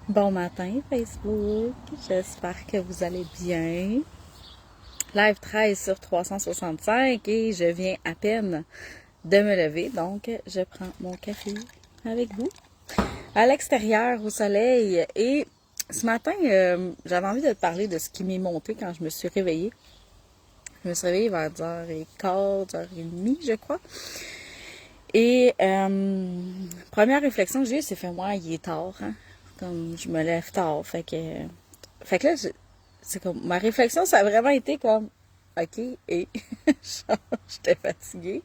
Bon matin Facebook, j'espère que vous allez bien. Live 13 sur 365 et je viens à peine de me lever, donc je prends mon café avec vous à l'extérieur au soleil. Et ce matin, j'avais envie de te parler de ce qui m'est monté quand je me suis réveillée. Je me suis réveillée vers 10h15, 10h30 je crois. Et première réflexion que j'ai eue, c'est fait moi, il est tard, hein? Comme je me lève tard. Fait que là, c'est comme ma réflexion, ça a vraiment été comme OK, et j'étais fatiguée.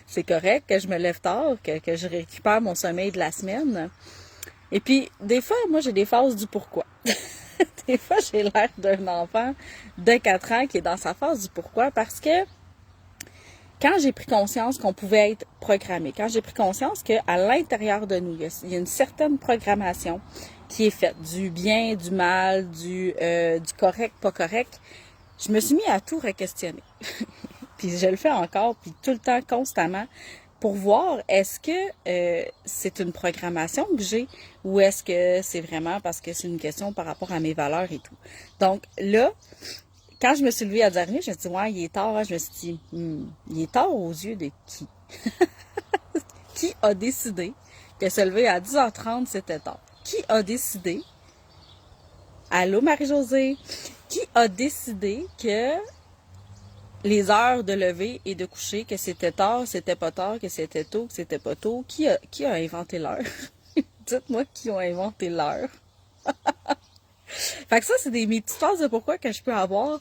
C'est correct que je me lève tard, que je récupère mon sommeil de la semaine. Et puis, des fois, moi, j'ai des phases du pourquoi. Des fois, j'ai l'air d'un enfant de 4 ans qui est dans sa phase du pourquoi parce que quand j'ai pris conscience qu'on pouvait être programmé, quand j'ai pris conscience qu'à l'intérieur de nous, il y a une certaine programmation qui est faite, du bien, du mal, du correct, pas correct, je me suis mis à tout re-questionner. Puis je le fais encore, puis tout le temps, constamment, pour voir est-ce que c'est une programmation que j'ai ou est-ce que c'est vraiment parce que c'est une question par rapport à mes valeurs et tout. Donc là, quand je me suis levée à 10h30, je me suis dit, ouais, il est tard. Hein. Je me suis dit, il est tard aux yeux de qui? Qui a décidé que se lever à 10h30, c'était tard? Qui a décidé? Allô, Marie-Josée? Qui a décidé que les heures de lever et de coucher, que c'était tard, c'était pas tard, que c'était tôt, que c'était pas tôt? Qui a inventé l'heure? Dites-moi qui ont inventé l'heure. Fait que ça, c'est mes petites phrases de pourquoi que je peux avoir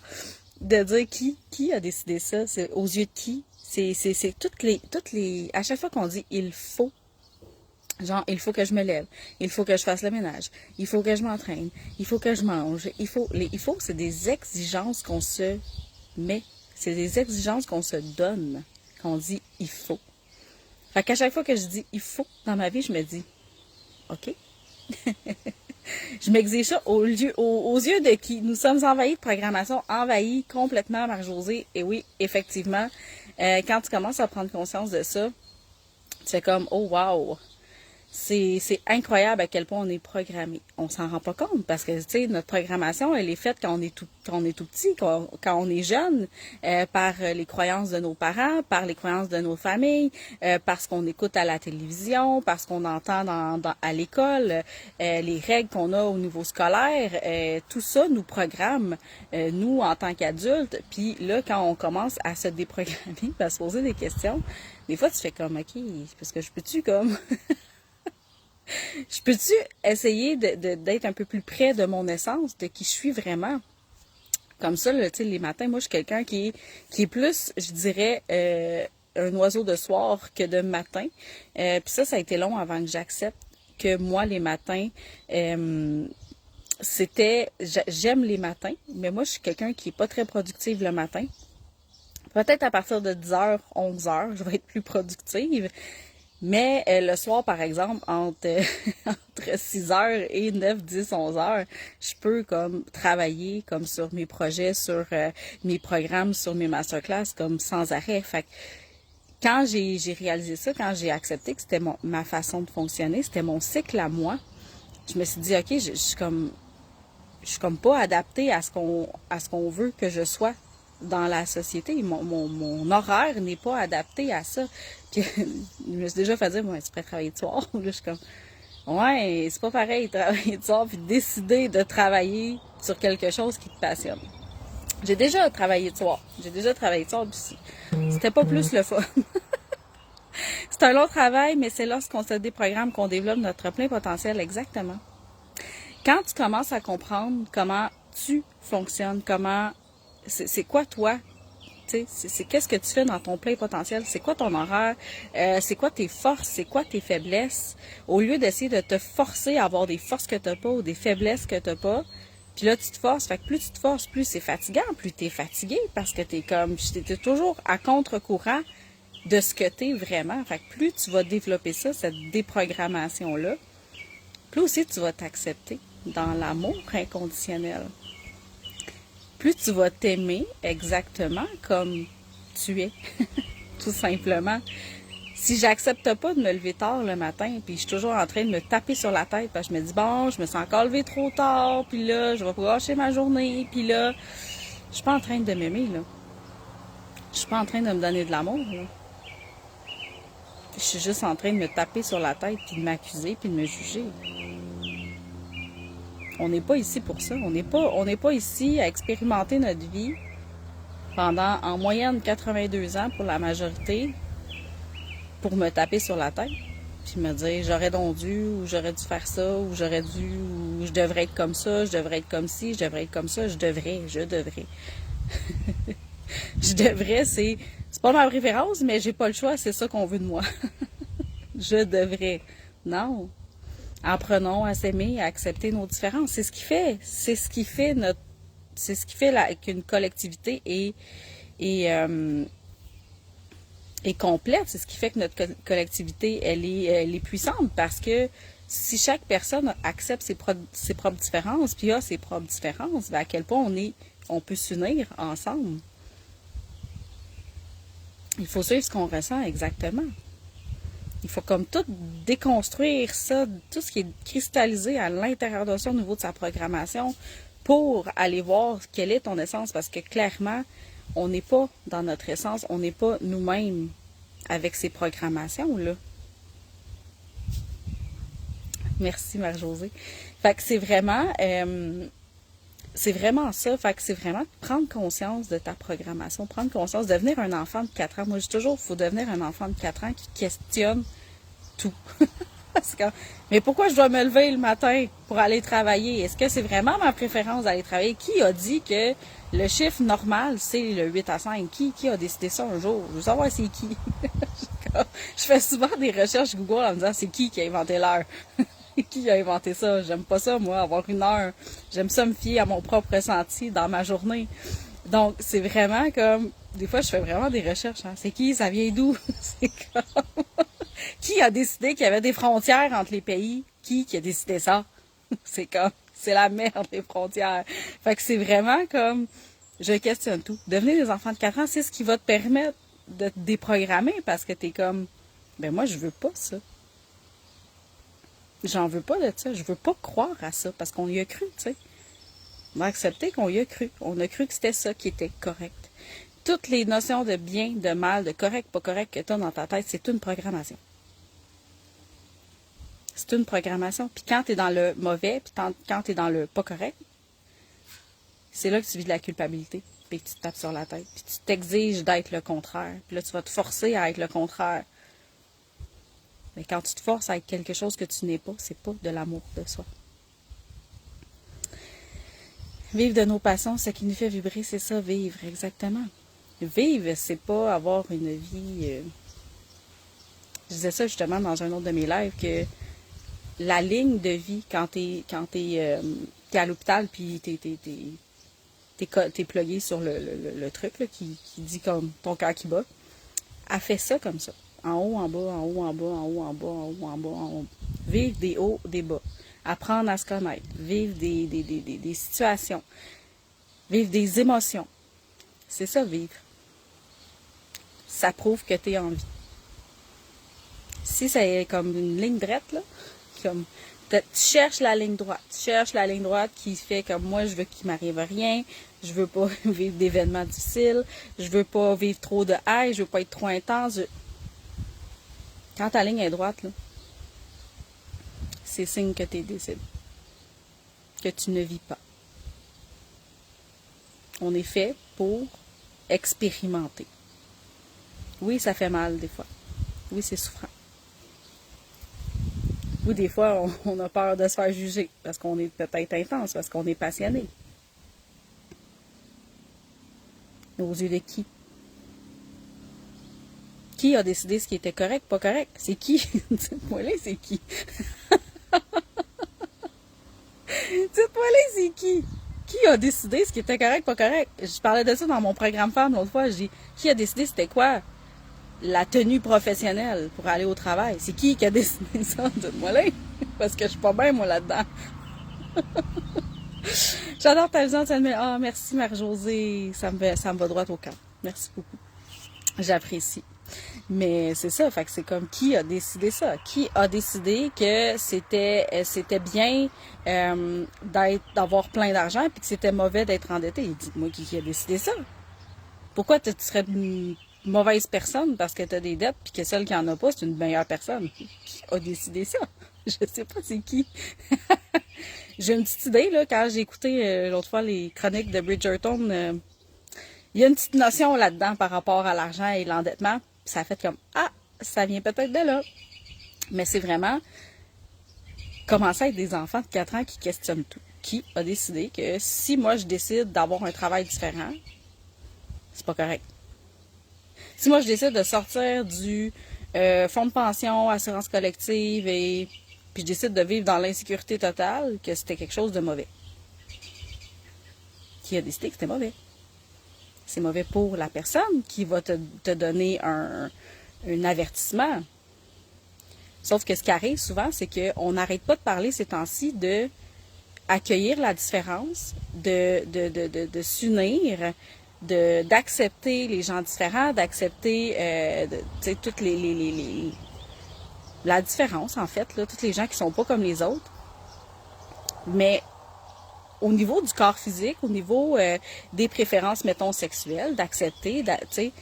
de dire qui a décidé ça, c'est aux yeux de qui. C'est toutes les, à chaque fois qu'on dit il faut, genre, il faut que je me lève, il faut que je fasse le ménage, il faut que je m'entraîne, il faut que je mange, il faut, c'est des exigences qu'on se met, c'est des exigences qu'on se donne, qu'on dit il faut. Fait qu'à chaque fois que je dis il faut dans ma vie, je me dis, OK. Je m'exige ça aux yeux de qui? Nous sommes envahis de programmation, envahis complètement, Marie-Josée. Et oui, effectivement, quand tu commences à prendre conscience de ça, tu fais comme, oh wow, c'est incroyable à quel point on est programmé. On s'en rend pas compte parce que, tu sais, notre programmation, elle est faite quand on est tout petit, quand on est jeune, par les croyances de nos parents, par les croyances de nos familles, parce qu'on écoute à la télévision, parce qu'on entend à l'école, les règles qu'on a au niveau scolaire, tout ça nous programme, nous, en tant qu'adultes. Puis là, quand on commence à se déprogrammer, à se poser des questions, des fois, tu fais comme, OK, parce que je peux-tu comme... Je peux-tu essayer d'être un peu plus près de mon essence, de qui je suis vraiment? Comme ça, là, tu sais, les matins, moi, je suis quelqu'un qui est plus, je dirais, un oiseau de soir que de matin. Puis ça a été long avant que j'accepte que moi, les matins, j'aime les matins, mais moi, je suis quelqu'un qui est pas très productive le matin. Peut-être à partir de 10h, 11h, je vais être plus productive. Mais le soir, par exemple, entre 6 heures et 9, 10, 11 heures, je peux comme travailler comme sur mes projets, sur mes programmes, sur mes masterclass, comme sans arrêt. Fait que quand j'ai réalisé ça, quand j'ai accepté que c'était ma façon de fonctionner, c'était mon cycle à moi, je me suis dit, OK, je suis comme pas adaptée à ce qu'on veut que je sois dans la société. Mon horaire n'est pas adapté à ça. Puis, je me suis déjà fait dire, moi, tu pourrais travailler de soir. Là, je suis comme, ouais, c'est pas pareil, travailler de soir, puis décider de travailler sur quelque chose qui te passionne. J'ai déjà travaillé de soir. Puis c'était pas plus le fun. C'est un long travail, mais c'est lorsqu'on se déprogramme qu'on développe notre plein potentiel, exactement. Quand tu commences à comprendre comment tu fonctionnes, c'est quoi toi, tu sais, c'est qu'est-ce que tu fais dans ton plein potentiel, c'est quoi ton horaire, c'est quoi tes forces, c'est quoi tes faiblesses, au lieu d'essayer de te forcer à avoir des forces que t'as pas ou des faiblesses que t'as pas, puis là tu te forces, fait que plus tu te forces, plus c'est fatigant, plus t'es fatigué parce que t'es toujours à contre-courant de ce que t'es vraiment, fait que plus tu vas développer ça, cette déprogrammation-là, plus aussi tu vas t'accepter dans l'amour inconditionnel. Plus tu vas t'aimer exactement comme tu es, tout simplement. Si j'accepte pas de me lever tard le matin, puis je suis toujours en train de me taper sur la tête, parce que je me dis, bon, je me sens encore levé trop tard, puis là, je vais gâcher ma journée, puis là, je suis pas en train de m'aimer, là. Je suis pas en train de me donner de l'amour, là. Je suis juste en train de me taper sur la tête, puis de m'accuser, puis de me juger. On n'est pas ici pour ça. On n'est pas ici à expérimenter notre vie pendant, en moyenne, 82 ans pour la majorité, pour me taper sur la tête, puis me dire j'aurais donc dû, ou j'aurais dû faire ça, ou j'aurais dû, ou je devrais être comme ça, je devrais être comme ci, je devrais être comme ça, je devrais. Je devrais, c'est pas ma préférence, mais j'ai pas le choix, c'est ça qu'on veut de moi. Je devrais. Non. Apprenons à s'aimer, à accepter nos différences. C'est ce qui fait qu'une collectivité est complète. C'est ce qui fait que notre collectivité, elle est puissante, parce que si chaque personne accepte ses propres différences, puis a ses propres différences, ben à quel point on peut s'unir ensemble. Il faut suivre ce qu'on ressent exactement. Il faut comme tout déconstruire ça, tout ce qui est cristallisé à l'intérieur de ça au niveau de sa programmation, pour aller voir quelle est ton essence, parce que clairement, on n'est pas dans notre essence, on n'est pas nous-mêmes avec ces programmations-là. Merci Marie-Josée. Fait que c'est vraiment ça. Fait que c'est vraiment prendre conscience de ta programmation, prendre conscience, devenir un enfant de 4 ans. Moi, je dis toujours, il faut devenir un enfant de 4 ans qui questionne tout. Mais pourquoi je dois me lever le matin pour aller travailler? Est-ce que c'est vraiment ma préférence d'aller travailler? Qui a dit que le chiffre normal, c'est le 8 à 5? Qui a décidé ça un jour? Je veux savoir c'est qui. Je fais souvent des recherches Google en me disant c'est qui a inventé l'heure? Qui a inventé ça? J'aime pas ça, moi, avoir une heure. J'aime ça me fier à mon propre ressenti dans ma journée. Donc, c'est vraiment comme... Des fois, je fais vraiment des recherches. Hein. C'est qui? Ça vient d'où? C'est comme... Qui a décidé qu'il y avait des frontières entre les pays? Qui a décidé ça? C'est comme... C'est la merde, les frontières. Fait que c'est vraiment comme... Je questionne tout. Devenir des enfants de 4 ans, c'est ce qui va te permettre de te déprogrammer, parce que t'es comme... Ben moi, je veux pas ça. J'en veux pas de ça. Je veux pas croire à ça, parce qu'on y a cru, tu sais. On a accepté qu'on y a cru. On a cru que c'était ça qui était correct. Toutes les notions de bien, de mal, de correct, pas correct que tu as dans ta tête, c'est une programmation. C'est une programmation. Puis quand tu es dans le mauvais, puis quand tu es dans le pas correct, c'est là que tu vis de la culpabilité, puis que tu te tapes sur la tête, puis tu t'exiges d'être le contraire. Puis là, tu vas te forcer à être le contraire. Mais quand tu te forces à être quelque chose que tu n'es pas, c'est pas de l'amour de soi. Vivre de nos passions, ce qui nous fait vibrer, c'est ça, vivre, exactement. Vivre, c'est pas avoir une vie... Je disais ça justement dans un autre de mes lives, que la ligne de vie, quand t'es à l'hôpital, puis t'es plugué sur le truc là, qui dit comme ton cœur qui bat, elle fait ça comme ça. En haut, en bas, en haut, en bas, en haut, en bas, en haut, en bas, en haut. Vivre des hauts, des bas. Apprendre à se connaître. Vivre des situations. Vivre des émotions. C'est ça, vivre. Ça prouve que tu es en vie. Si c'est comme une ligne droite, là, comme tu cherches la ligne droite. Tu cherches la ligne droite qui fait comme moi, je veux qu'il m'arrive rien. Je veux pas vivre d'événements difficiles. Je veux pas vivre trop de haine. Je veux pas être trop intense. Quand ta ligne est droite, là, c'est signe que tu décides. Que tu ne vis pas. On est fait pour expérimenter. Oui, ça fait mal des fois. Oui, c'est souffrant. Oui, des fois, on a peur de se faire juger parce qu'on est peut-être intense, parce qu'on est passionné. Aux yeux de qui? Qui a décidé ce qui était correct, pas correct? C'est qui? Dites-moi là, c'est qui? Dites-moi là, c'est qui? Qui a décidé ce qui était correct, pas correct? Je parlais de ça dans mon programme femme l'autre fois. Je dis, qui a décidé c'était quoi la tenue professionnelle pour aller au travail? C'est qui a décidé ça? Dites-moi là. Parce que je suis pas bien, moi, là-dedans. J'adore ta vision. Ah, merci, Marie-Josée. Ça me va droit au cœur. Merci beaucoup. J'apprécie. Mais c'est ça, fait que c'est comme qui a décidé ça? Qui a décidé que c'était bien d'avoir plein d'argent puis que c'était mauvais d'être endetté? Dites-moi qui a décidé ça? Pourquoi tu serais une mauvaise personne parce que tu as des dettes puis que celle qui en a pas, c'est une meilleure personne? Qui a décidé ça? Je sais pas c'est qui. J'ai une petite idée, là, quand j'ai écouté l'autre fois les chroniques de Bridgerton, il y a une petite notion là-dedans par rapport à l'argent et l'endettement. Ça a fait comme, ah, ça vient peut-être de là. Mais c'est vraiment commencer à être des enfants de 4 ans qui questionnent tout. Qui a décidé que si moi je décide d'avoir un travail différent, c'est pas correct. Si moi je décide de sortir du fonds de pension, assurance collective et puis je décide de vivre dans l'insécurité totale, que c'était quelque chose de mauvais. Qui a décidé que c'était mauvais? C'est mauvais pour la personne qui va te donner un avertissement. Sauf que ce qui arrive souvent, c'est qu'on n'arrête pas de parler ces temps-ci de accueillir la différence, de s'unir, d'accepter les gens différents, d'accepter toutes la différence, en fait, là, tous les gens qui sont pas comme les autres. Mais au niveau du corps physique, au niveau des préférences, mettons, sexuelles, d'accepter, tu sais.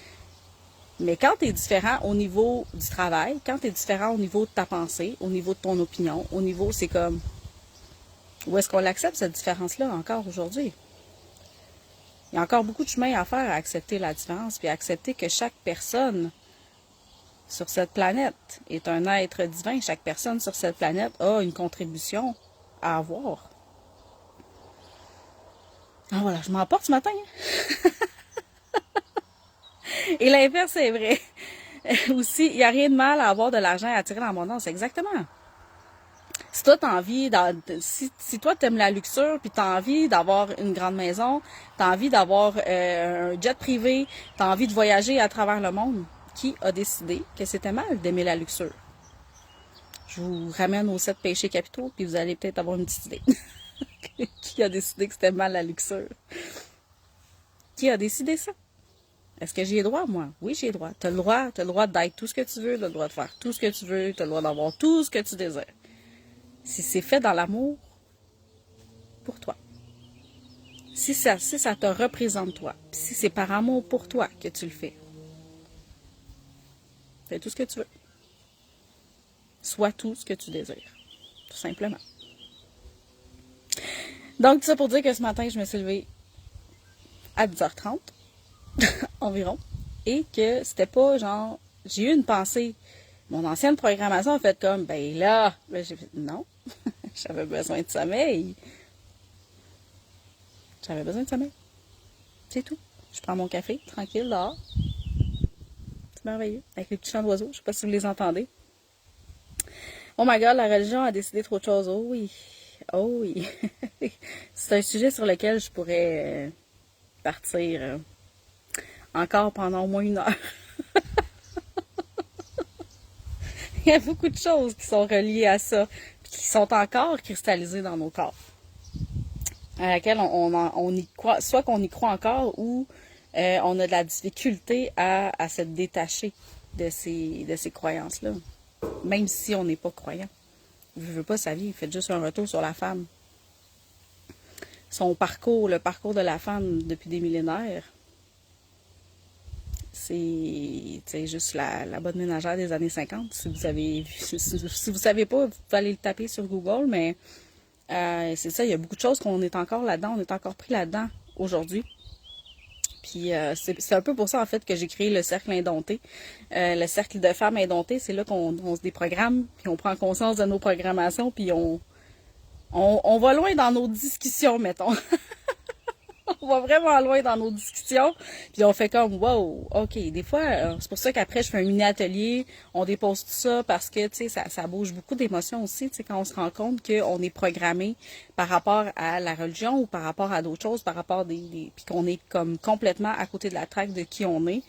Mais quand tu es différent au niveau du travail, quand tu es différent au niveau de ta pensée, au niveau de ton opinion, au niveau, c'est comme, où est-ce qu'on l'accepte, cette différence-là, encore aujourd'hui? Il y a encore beaucoup de chemin à faire à accepter la différence, puis à accepter que chaque personne sur cette planète est un être divin. Chaque personne sur cette planète a une contribution à avoir. Ah voilà, je m'emporte ce matin. Et l'inverse, c'est vrai. Aussi, il n'y a rien de mal à avoir de l'argent et à attirer l'abondance. Exactement. Si toi, t'as envie, si toi, t'aimes la luxure, puis t'as envie d'avoir une grande maison, t'as envie d'avoir un jet privé, t'as envie de voyager à travers le monde, qui a décidé que c'était mal d'aimer la luxure? Je vous ramène aux 7 péchés capitaux, puis vous allez peut-être avoir une petite idée. Qui a décidé que c'était mal la luxure? Qui a décidé ça? Est-ce que j'y ai droit, moi? Oui, j'ai droit. T'as le droit d'être tout ce que tu veux, t'as le droit de faire tout ce que tu veux, t'as le droit d'avoir tout ce que tu désires. Si c'est fait dans l'amour, pour toi. Si ça te représente toi, si c'est par amour pour toi que tu le fais, fais tout ce que tu veux. Sois tout ce que tu désires. Tout simplement. Donc, tout ça pour dire que ce matin, je me suis levée à 10h30 environ et que c'était pas genre, j'ai eu une pensée. Mon ancienne programmation a fait comme, ben là j'ai fait, non, j'avais besoin de sommeil. J'avais besoin de sommeil. C'est tout. Je prends mon café, tranquille, dehors. C'est merveilleux. Avec les petits chants d'oiseaux. Je sais pas si vous les entendez. Oh my God, la religion a décidé trop de choses. Oh oui. Oh oui. C'est un sujet sur lequel je pourrais partir encore pendant au moins 1 heure. Il y a beaucoup de choses qui sont reliées à ça, puis qui sont encore cristallisées dans nos corps, à laquelle on y croit, soit qu'on y croit encore ou on a de la difficulté à se détacher de ces croyances-là, même si on n'est pas croyant. Je veux pas sa vie, faites juste un retour sur la femme. Son parcours, le parcours de la femme depuis des millénaires, c'est juste la bonne ménagère des années 50. Si vous savez pas, vous pouvez aller le taper sur Google, mais c'est ça, il y a beaucoup de choses qu'on est encore là-dedans, on est encore pris là-dedans aujourd'hui. Puis c'est un peu pour ça en fait que j'ai créé le cercle indompté. Le cercle de femmes indomptées, c'est là qu'on se déprogramme, puis on prend conscience de nos programmations, puis on va loin dans nos discussions, mettons. On va vraiment loin dans nos discussions, puis on fait comme, wow, ok, des fois, c'est pour ça qu'après, je fais un mini-atelier, on dépose tout ça, parce que, tu sais, ça bouge beaucoup d'émotions aussi, tu sais, quand on se rend compte qu'on est programmé par rapport à la religion ou par rapport à d'autres choses, par rapport puis qu'on est comme complètement à côté de la traque de qui on est.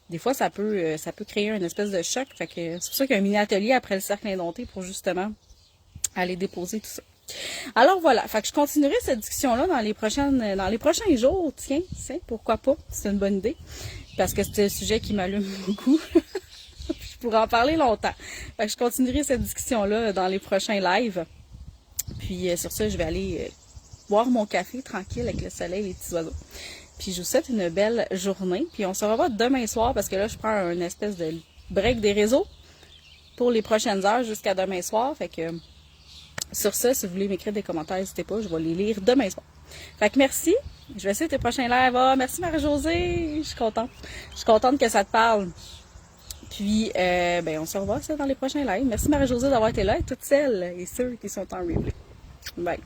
Des fois, ça peut créer une espèce de choc, fait que c'est pour ça qu'il y a un mini-atelier après le cercle indompté pour justement aller déposer tout ça. Alors voilà, fait que je continuerai cette discussion-là dans les prochains jours. Tiens, pourquoi pas? C'est une bonne idée. Parce que c'est un sujet qui m'allume beaucoup. pourrais en parler longtemps. Fait que je continuerai cette discussion-là dans les prochains lives. Puis sur ça, je vais aller boire mon café tranquille avec le soleil et les petits oiseaux. Puis je vous souhaite une belle journée. Puis on se revoit demain soir parce que là, je prends une espèce de break des réseaux pour les prochaines heures jusqu'à demain soir. Fait que sur ça, si vous voulez m'écrire des commentaires, n'hésitez pas, je vais les lire demain soir. Fait que merci. Je vais essayer tes prochains lives. Ah, merci Marie-Josée. Je suis contente. Je suis contente que ça te parle. Puis, on se revoit ça dans les prochains lives. Merci Marie-Josée d'avoir été là et toutes celles et ceux qui sont en replay. Bye.